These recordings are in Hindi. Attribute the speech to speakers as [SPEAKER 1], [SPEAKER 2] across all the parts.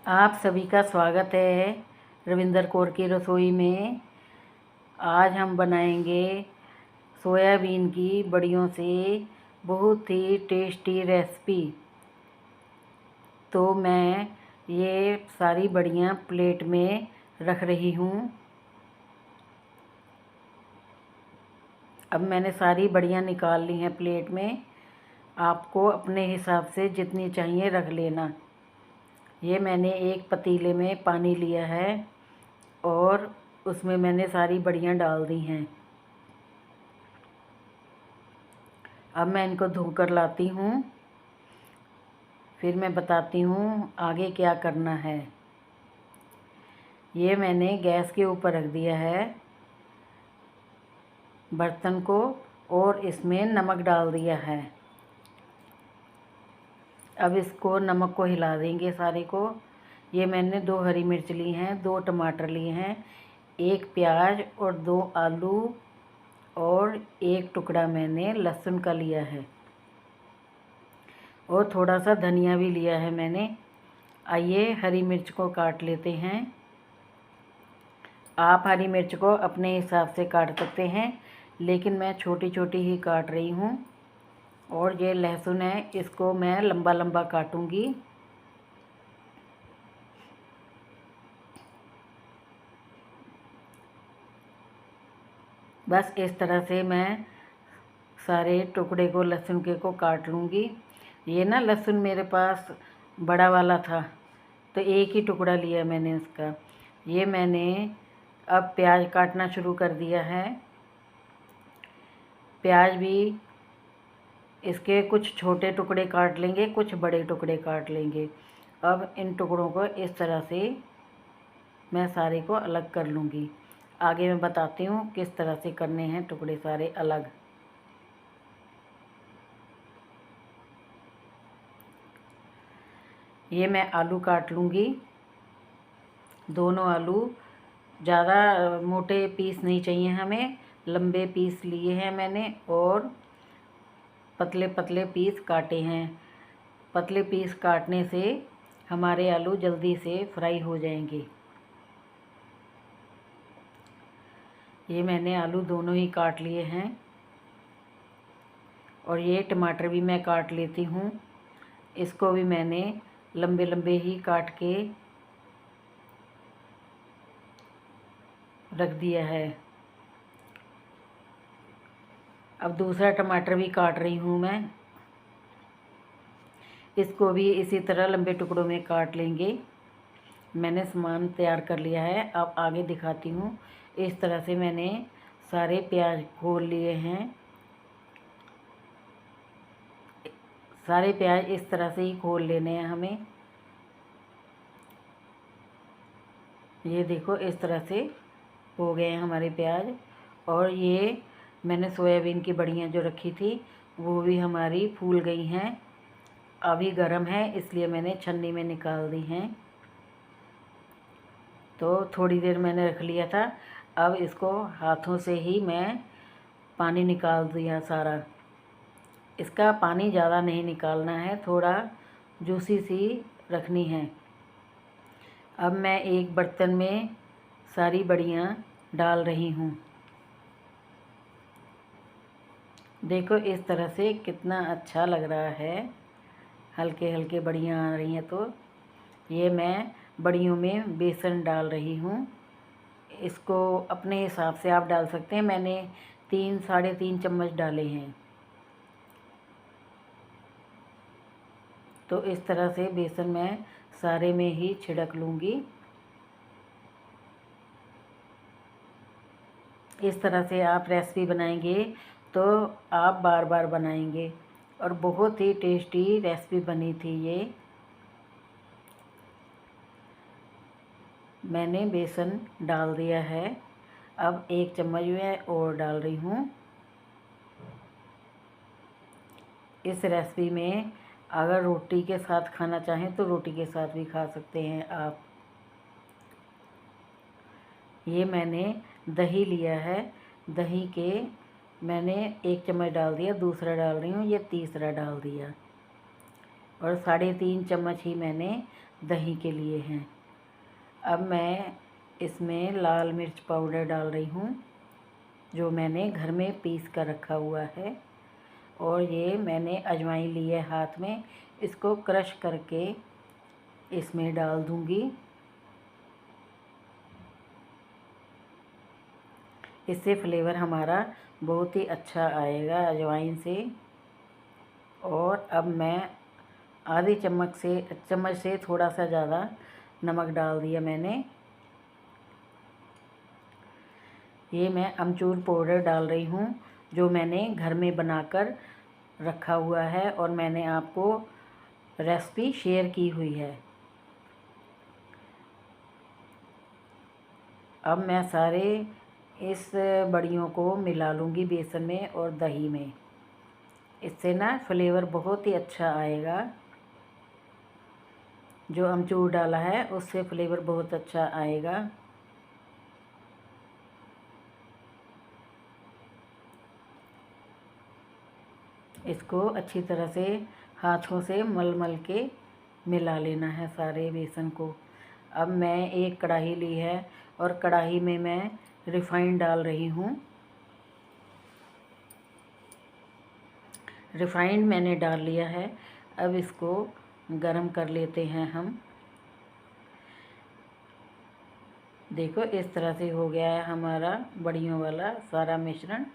[SPEAKER 1] आप सभी का स्वागत है रविंदर कौर की रसोई में। आज हम बनाएंगे सोयाबीन की बड़ियों से बहुत ही टेस्टी रेसिपी। तो मैं ये सारी बड़ियाँ प्लेट में रख रही हूँ। अब मैंने सारी बड़ियाँ निकाल ली हैं प्लेट में। आपको अपने हिसाब से जितनी चाहिए रख लेना। ये मैंने एक पतीले में पानी लिया है और उसमें मैंने सारी बड़ियाँ डाल दी हैं। अब मैं इनको धोकर लाती हूँ, फिर मैं बताती हूँ आगे क्या करना है। ये मैंने गैस के ऊपर रख दिया है बर्तन को और इसमें नमक डाल दिया है। अब इसको नमक को हिला देंगे सारे को। ये मैंने 2 हरी मिर्च ली हैं, 2 टमाटर लिए हैं, 1 प्याज और 2 आलू और 1 टुकड़ा मैंने लहसुन का लिया है और थोड़ा सा धनिया भी लिया है मैंने। आइए हरी मिर्च को काट लेते हैं। आप हरी मिर्च को अपने हिसाब से काट सकते हैं, लेकिन मैं छोटी छोटी ही काट रही हूँ। और ये लहसुन है, इसको मैं लंबा लंबा काटूँगी। बस इस तरह से मैं सारे टुकड़े को लहसुन के को काट लूँगी। ये ना लहसुन मेरे पास बड़ा वाला था तो एक ही टुकड़ा लिया मैंने उसका। ये मैंने अब प्याज काटना शुरू कर दिया है। प्याज भी इसके कुछ छोटे टुकड़े काट लेंगे, कुछ बड़े टुकड़े काट लेंगे। अब इन टुकड़ों को इस तरह से मैं सारे को अलग कर लूँगी। आगे मैं बताती हूँ किस तरह से करने हैं टुकड़े सारे अलग। ये मैं आलू काट लूँगी, दोनों आलू। ज़्यादा मोटे पीस नहीं चाहिए हमें, लंबे पीस लिए हैं मैंने और पतले पतले पीस काटे हैं। पतले पीस काटने से हमारे आलू जल्दी से फ्राई हो जाएंगे। ये मैंने आलू दोनों ही काट लिए हैं और ये टमाटर भी मैं काट लेती हूँ। इसको भी मैंने लंबे लंबे ही काट के रख दिया है। अब दूसरा टमाटर भी काट रही हूँ मैं। इसको भी इसी तरह लंबे टुकड़ों में काट लेंगे। मैंने सामान तैयार कर लिया है, अब आगे दिखाती हूँ। इस तरह से मैंने सारे प्याज खोल लिए हैं। सारे प्याज इस तरह से ही खोल लेने हैं हमें। ये देखो इस तरह से हो गए हैं हमारे प्याज। और ये मैंने सोयाबीन की बड़ियाँ जो रखी थी वो भी हमारी फूल गई हैं। अभी गर्म है इसलिए मैंने छन्नी में निकाल दी हैं। तो थोड़ी देर मैंने रख लिया था। अब इसको हाथों से ही मैं पानी निकाल दिया सारा। इसका पानी ज़्यादा नहीं निकालना है, थोड़ा जूसी सी रखनी है। अब मैं एक बर्तन में सारी बड़ियाँ डाल रही हूँ। देखो इस तरह से कितना अच्छा लग रहा है, हल्के हल्के बड़ियाँ आ रही हैं। तो ये मैं बड़ियों में बेसन डाल रही हूँ। इसको अपने हिसाब से आप डाल सकते हैं। मैंने 3 साढ़े 3 चम्मच डाले हैं। तो इस तरह से बेसन मैं सारे में ही छिड़क लूँगी। इस तरह से आप रेसिपी बनाएंगे तो आप बार बार बनाएंगे और बहुत ही टेस्टी रेसिपी बनी थी ये। मैंने बेसन डाल दिया है। अब 1 चम्मच मैं और डाल रही हूँ। इस रेसिपी में अगर रोटी के साथ खाना चाहें तो रोटी के साथ भी खा सकते हैं आप। ये मैंने दही लिया है, दही के मैंने 1 चम्मच डाल दिया, दूसरा डाल रही हूँ, ये तीसरा डाल दिया। और 3.5 चम्मच ही मैंने दही के लिए हैं। अब मैं इसमें लाल मिर्च पाउडर डाल रही हूँ, जो मैंने घर में पीस कर रखा हुआ है। और ये मैंने अजवाइन ली है हाथ में, इसको क्रश करके इसमें डाल दूँगी। इससे फ्लेवर हमारा बहुत ही अच्छा आएगा अजवाइन से। और अब मैं आधे चम्मच से थोड़ा सा ज़्यादा नमक डाल दिया मैंने। ये मैं अमचूर पाउडर डाल रही हूँ, जो मैंने घर में बनाकर रखा हुआ है और मैंने आपको रेसिपी शेयर की हुई है। अब मैं सारे इस बड़ियों को मिला लूँगी बेसन में और दही में। इससे ना फ्लेवर बहुत ही अच्छा आएगा। जो अमचूर डाला है उससे फ्लेवर बहुत अच्छा आएगा। इसको अच्छी तरह से हाथों से मल मल के मिला लेना है सारे बेसन को। अब मैं एक कढ़ाई ली है और कढ़ाई में मैं रिफ़ाइंड डाल रही हूँ। रिफ़ाइंड मैंने डाल लिया है। अब इसको गरम कर लेते हैं हम। देखो इस तरह से हो गया है हमारा बड़ियों वाला सारा मिश्रण।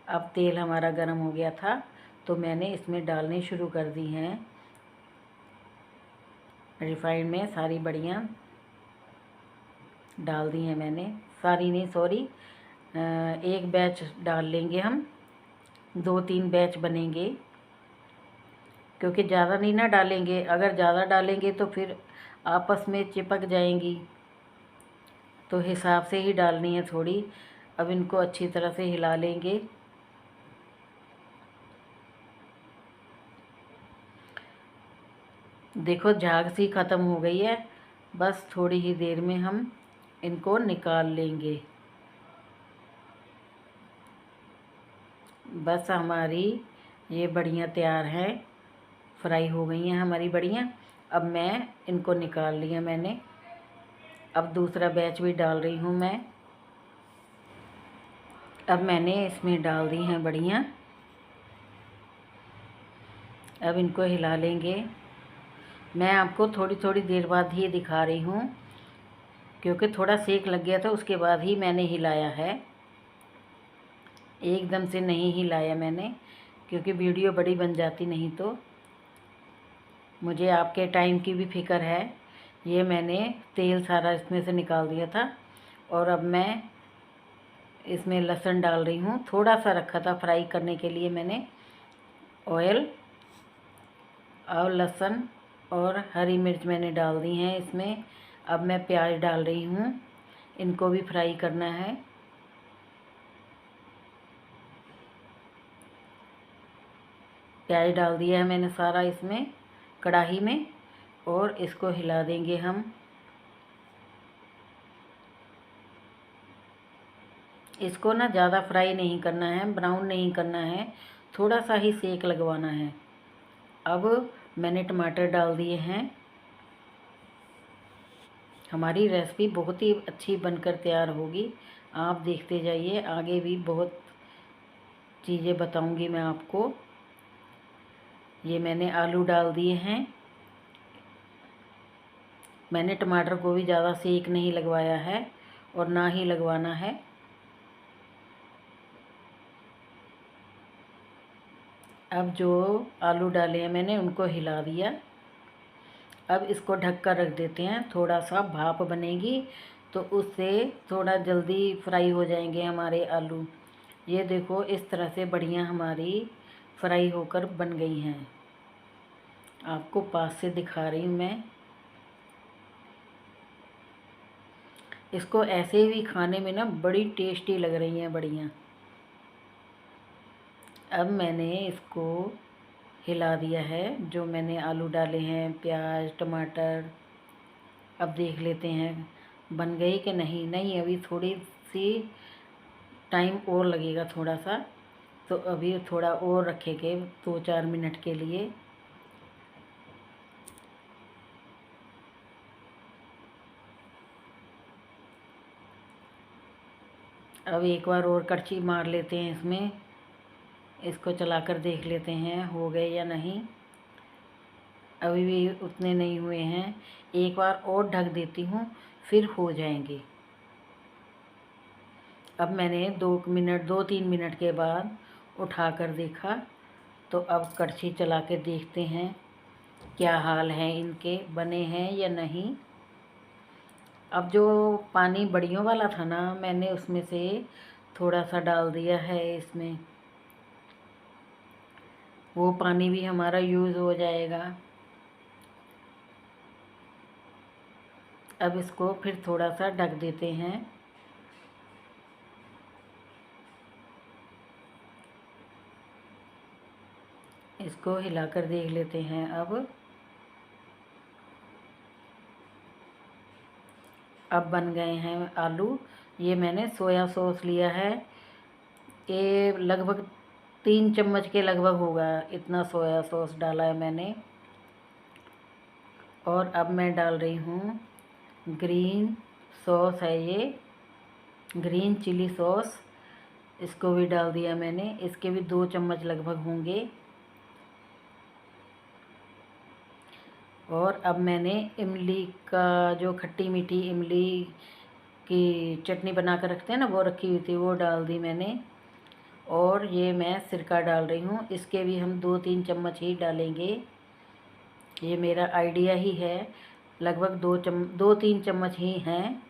[SPEAKER 1] अब तेल हमारा गरम हो गया था तो मैंने इसमें डालनी शुरू कर दी हैं रिफ़ाइंड में सारी बड़ियाँ डाल दी हैं मैंने। सारी नहीं, सॉरी, एक बैच डाल लेंगे हम, 2-3 बैच बनेंगे, क्योंकि ज़्यादा नहीं ना डालेंगे। अगर ज़्यादा डालेंगे तो फिर आपस में चिपक जाएंगी, तो हिसाब से ही डालनी है थोड़ी। अब इनको अच्छी तरह से हिला लेंगे। देखो झाग सी ख़त्म हो गई है, बस थोड़ी ही देर में हम इनको निकाल लेंगे। बस हमारी ये बड़ियाँ तैयार हैं, फ्राई हो गई हैं हमारी बड़ियाँ। अब मैं इनको निकाल लिया मैंने। अब दूसरा बैच भी डाल रही हूँ मैं। अब मैंने इसमें डाल दी हैं बड़ियाँ। अब इनको हिला लेंगे। मैं आपको थोड़ी थोड़ी देर बाद ही दिखा रही हूँ, क्योंकि थोड़ा सेक लग गया था, उसके बाद ही मैंने हिलाया है। एकदम से नहीं हिलाया मैंने, क्योंकि वीडियो बड़ी बन जाती नहीं तो। मुझे आपके टाइम की भी फ़िक्र है। ये मैंने तेल सारा इसमें से निकाल दिया था। और अब मैं इसमें लहसुन डाल रही हूँ। थोड़ा सा रखा था फ्राई करने के लिए मैंने ऑयल। और लहसुन और हरी मिर्च मैंने डाल दी हैं इसमें। अब मैं प्याज डाल रही हूँ, इनको भी फ्राई करना है। प्याज डाल दिया है मैंने सारा इसमें कढ़ाई में, और इसको हिला देंगे हम। इसको ना ज़्यादा फ्राई नहीं करना है, ब्राउन नहीं करना है, थोड़ा सा ही सेक लगवाना है। अब मैंने टमाटर डाल दिए हैं। हमारी रेसिपी बहुत ही अच्छी बनकर तैयार होगी। आप देखते जाइए, आगे भी बहुत चीज़ें बताऊंगी मैं आपको। ये मैंने आलू डाल दिए हैं। मैंने टमाटर को भी ज़्यादा सेक नहीं लगवाया है और ना ही लगवाना है। अब जो आलू डाले हैं मैंने उनको हिला दिया। अब इसको ढक कर रख देते हैं, थोड़ा सा भाप बनेगी तो उससे थोड़ा जल्दी फ्राई हो जाएंगे हमारे आलू। ये देखो इस तरह से बढ़िया हमारी फ्राई होकर बन गई हैं। आपको पास से दिखा रही हूँ मैं। इसको ऐसे भी खाने में ना बड़ी टेस्टी लग रही हैं बढ़िया। अब मैंने इसको हिला दिया है, जो मैंने आलू डाले हैं, प्याज टमाटर। अब देख लेते हैं बन गई कि नहीं। नहीं, अभी थोड़ी सी टाइम और लगेगा थोड़ा सा, तो अभी थोड़ा और रखेंगे 2-4 मिनट के लिए। अब एक बार और कड़छी मार लेते हैं इसमें, इसको चलाकर देख लेते हैं हो गए या नहीं। अभी भी उतने नहीं हुए हैं, एक बार और ढक देती हूँ, फिर हो जाएंगे। अब मैंने 2-3 मिनट के बाद उठाकर देखा, तो अब कड़छी चला के देखते हैं क्या हाल है इनके, बने हैं या नहीं। अब जो पानी बड़ियों वाला था ना, मैंने उसमें से थोड़ा सा डाल दिया है इसमें, वो पानी भी हमारा यूज़ हो जाएगा। अब इसको फिर थोड़ा सा ढक देते हैं। इसको हिलाकर देख लेते हैं। अब बन गए हैं आलू। ये मैंने सोया सॉस लिया है, ये लगभग 3 चम्मच के लगभग होगा, इतना सोया सॉस डाला है मैंने। और अब मैं डाल रही हूँ ग्रीन सॉस है, ये ग्रीन चिली सॉस, इसको भी डाल दिया मैंने। इसके भी 2 चम्मच लगभग होंगे। और अब मैंने इमली का जो खट्टी मीठी इमली की चटनी बना कर रखते हैं ना, वो रखी हुई थी, वो डाल दी मैंने। और ये मैं सिरका डाल रही हूँ, इसके भी हम 2-3 चम्मच ही डालेंगे। ये मेरा आइडिया ही है, लगभग 2-3 चम्मच ही हैं।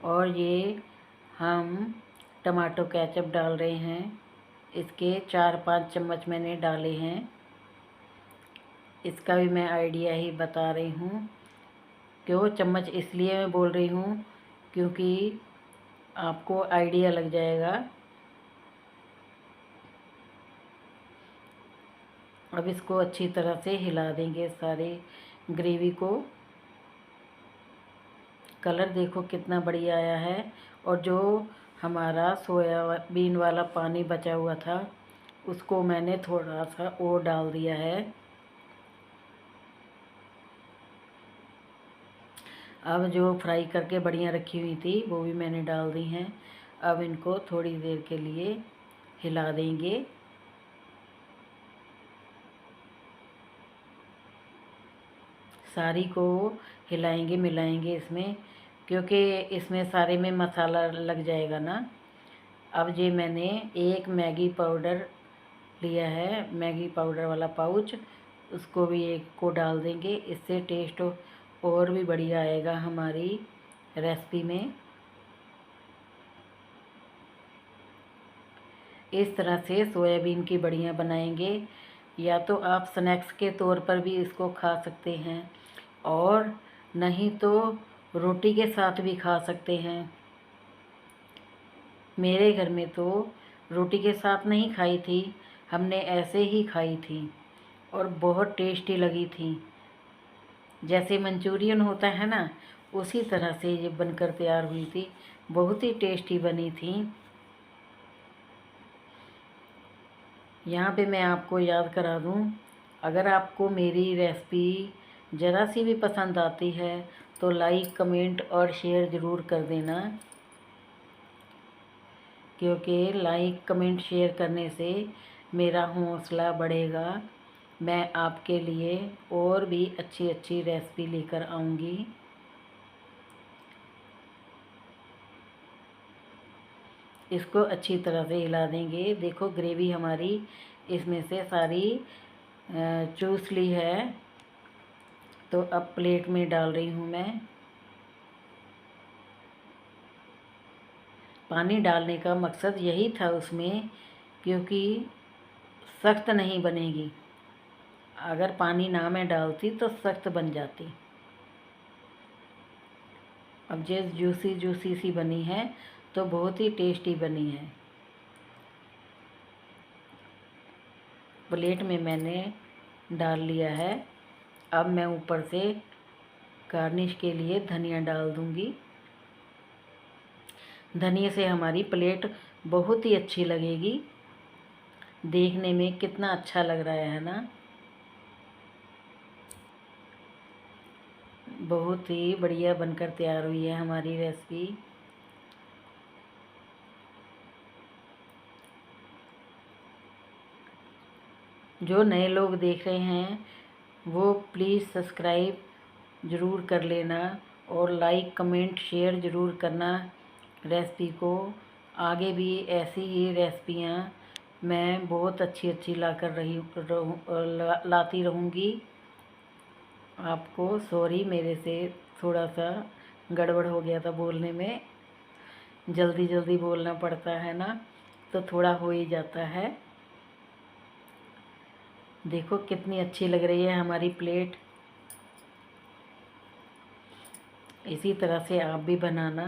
[SPEAKER 1] और ये हम टमाटो केचप डाल रहे हैं, इसके 4-5 चम्मच मैंने डाले हैं। इसका भी मैं आइडिया ही बता रही हूँ। क्यों चम्मच इसलिए मैं बोल रही हूँ, क्योंकि आपको आइडिया लग जाएगा। अब इसको अच्छी तरह से हिला देंगे सारे ग्रेवी को। कलर देखो कितना बढ़िया आया है। और जो हमारा सोयाबीन वाला पानी बचा हुआ था, उसको मैंने थोड़ा सा और डाल दिया है। अब जो फ्राई करके बढ़िया रखी हुई थी, वो भी मैंने डाल दी हैं। अब इनको थोड़ी देर के लिए हिला देंगे। सारी को हिलाएंगे मिलाएंगे इसमें, क्योंकि इसमें सारे में मसाला लग जाएगा ना। अब ये मैंने एक मैगी पाउडर लिया है, मैगी पाउडर वाला पाउच, उसको भी एक को डाल देंगे। इससे टेस्ट और भी बढ़िया आएगा हमारी रेसिपी में। इस तरह से सोयाबीन की बड़ियाँ बनाएंगे, या तो आप स्नैक्स के तौर पर भी इसको खा सकते हैं, और नहीं तो रोटी के साथ भी खा सकते हैं। मेरे घर में तो रोटी के साथ नहीं खाई थी, हमने ऐसे ही खाई थी और बहुत टेस्टी लगी थी। जैसे मंचूरियन होता है ना, उसी तरह से ये बनकर तैयार हुई थी, बहुत ही टेस्टी बनी थी। यहाँ पे मैं आपको याद करा दूँ, अगर आपको मेरी रेसिपी ज़रा सी भी पसंद आती है तो लाइक कमेंट और शेयर ज़रूर कर देना, क्योंकि लाइक कमेंट शेयर करने से मेरा हौसला बढ़ेगा। मैं आपके लिए और भी अच्छी अच्छी रेसिपी लेकर आऊँगी। इसको अच्छी तरह से हिला देंगे। देखो ग्रेवी हमारी इसमें से सारी चूस ली है। तो अब प्लेट में डाल रही हूँ मैं। पानी डालने का मकसद यही था उसमें, क्योंकि सख्त नहीं बनेगी। अगर पानी ना मैं डालती तो सख्त बन जाती। अब जो जूसी जूसी सी बनी है, तो बहुत ही टेस्टी बनी है। प्लेट में मैंने डाल लिया है। अब मैं ऊपर से गार्निश के लिए धनिया डाल दूंगी। धनिया से हमारी प्लेट बहुत ही अच्छी लगेगी। देखने में कितना अच्छा लग रहा है ना। बहुत ही बढ़िया बनकर तैयार हुई है हमारी रेसिपी। जो नए लोग देख रहे हैं वो प्लीज़ सब्सक्राइब ज़रूर कर लेना और लाइक कमेंट शेयर ज़रूर करना रेसिपी को। आगे भी ऐसी ही रेसिपियाँ मैं बहुत अच्छी अच्छी लाती रहूँगी। आपको सॉरी, मेरे से थोड़ा सा गड़बड़ हो गया था बोलने में, जल्दी जल्दी बोलना पड़ता है ना, तो थोड़ा हो ही जाता है। देखो कितनी अच्छी लग रही है हमारी प्लेट। इसी तरह से आप भी बनाना।